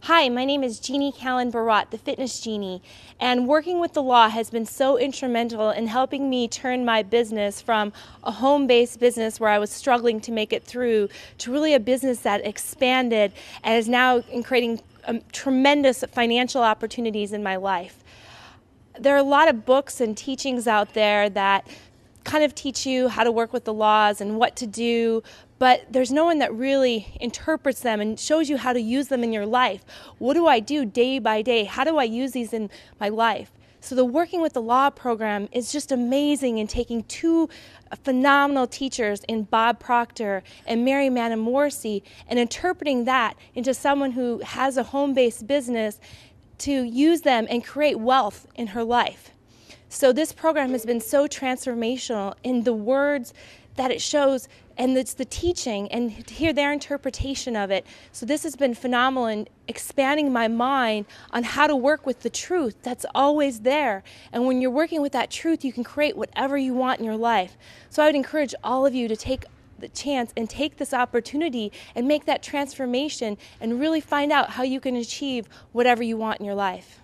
Hi, my name is Jeannie Callan Barat, the Fitness Genie, and working with the law has been so instrumental in helping me turn my business from a home-based business where I was struggling to make it through to really a business that expanded and is now in creating tremendous financial opportunities in my life. There are a lot of books and teachings out there that kind of teach you how to work with the laws and what to do, but there's no one that really interprets them and shows you how to use them in your life. What do I do day by day? How do I use these in my life? So the Working with the Law program is just amazing in taking two phenomenal teachers in Bob Proctor and Mary Manamorsey and interpreting that into someone who has a home-based business to use them and create wealth in her life. So this program has been so transformational in the words that it shows, and it's the teaching and to hear their interpretation of it. So this has been phenomenal in expanding my mind on how to work with the truth that's always there. And when you're working with that truth, you can create whatever you want in your life. So I would encourage all of you to take the chance and take this opportunity and make that transformation and really find out how you can achieve whatever you want in your life.